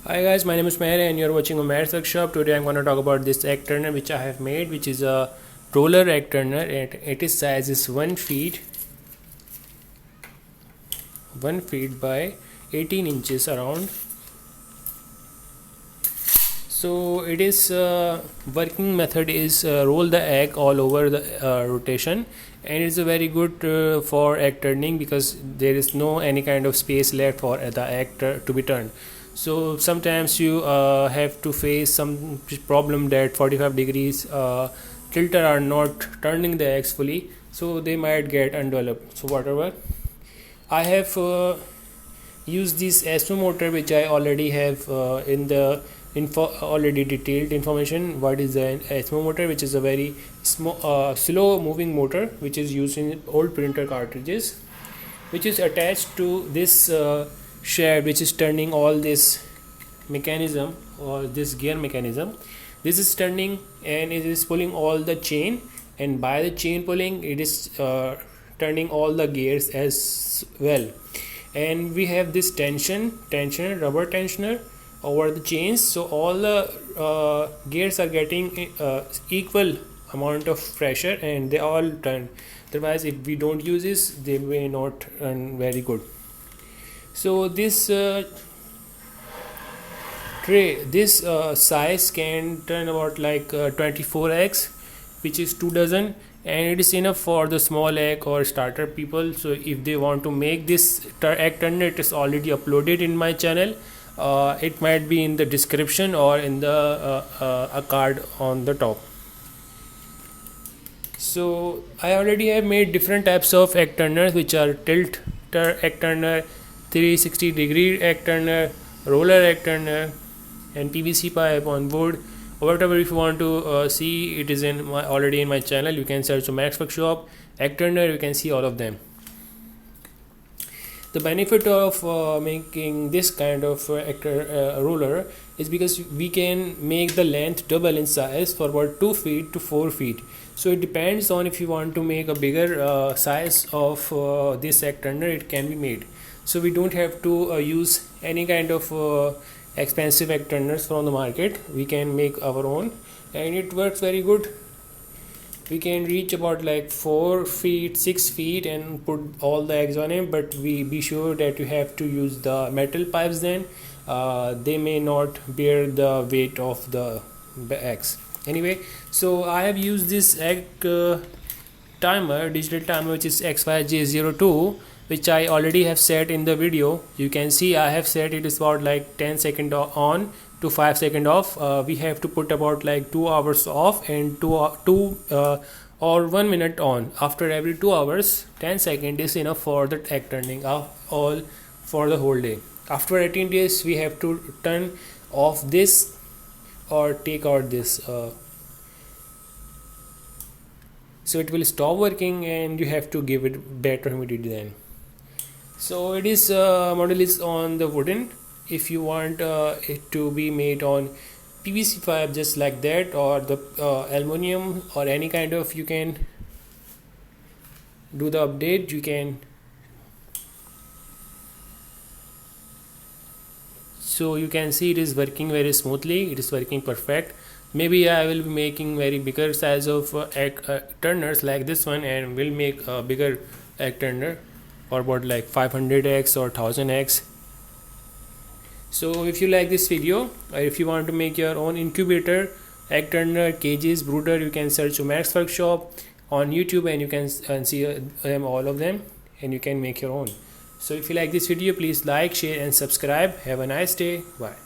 Hi guys, my name is Meher and you're watching a Meher's Workshop. Today I'm going to talk about this egg turner which I have made, which is a roller egg turner. It is size is 1 feet by 18 inches around. So it is working method is roll the egg all over the rotation, and it's a very good for egg turning because there is no any kind of space left for the egg to be turned. So sometimes you have to face some problem that 45 degrees tilter are not turning the eggs fully, so they might get undeveloped. So whatever, I have used this SO motor which I already have in the already detailed information. What is an SO motor? Which is a very slow moving motor which is used in old printer cartridges, which is attached to this shaft which is turning all this mechanism or this gear mechanism. This is turning and it is pulling all the chain, and by the chain pulling it is turning all the gears as well. And we have this tensioner, rubber tensioner over the chains, so all the gears are getting equal amount of pressure and they all turn. Otherwise, if we don't use this, they may not run very good. So this tray, this size can turn about like 24x, which is 2 dozen, and it is enough for the small egg or starter people. So if they want to make this egg turner, it is already uploaded in my channel. It might be in the description or in the a card on the top. So I already have made different types of egg turners, which are tilt egg turner, 360 degree egg turner, roller egg turner, and PVC pipe on wood. Whatever, if you want to see, it is in already in my channel. You can search Meher's Workshop egg turner, you can see all of them. The benefit of making this kind of roller is because we can make the length double in size for about 2 feet to 4 feet. So it depends on if you want to make a bigger size of this egg turner, it can be made. So we don't have to use any kind of expensive egg turners from the market. We can make our own and it works very good. We can reach about like 4 feet 6 feet and put all the eggs on it, but we be sure that you have to use the metal pipes. Then they may not bear the weight of the eggs anyway. So I have used this egg timer, digital timer, which is XYJ02, which I already have set in the video. You can see I have set it is about like 10 second on to 5 second off. We have to put about like 2 hours off and 2 or 1 minute on. After every 2 hours, 10 seconds is enough for the egg turning all for the whole day. After 18 days, we have to turn off this or take out this. So it will stop working and you have to give it better humidity then. So it is model is on the wooden. If you want it to be made on PVC pipe just like that, or the aluminum or any kind of, you can do the update. You can, so you can see it is working very smoothly, it is working perfect. Maybe I will be making very bigger size of egg turners like this one, and will make a bigger egg turner or about like 500x or 1000x. So if you like this video, or if you want to make your own incubator, egg turner, cages, brooder, you can search Meher's Workshop on YouTube and you can see them, all of them, and you can make your own. So if you like this video, please like, share and subscribe. Have a nice day. Bye.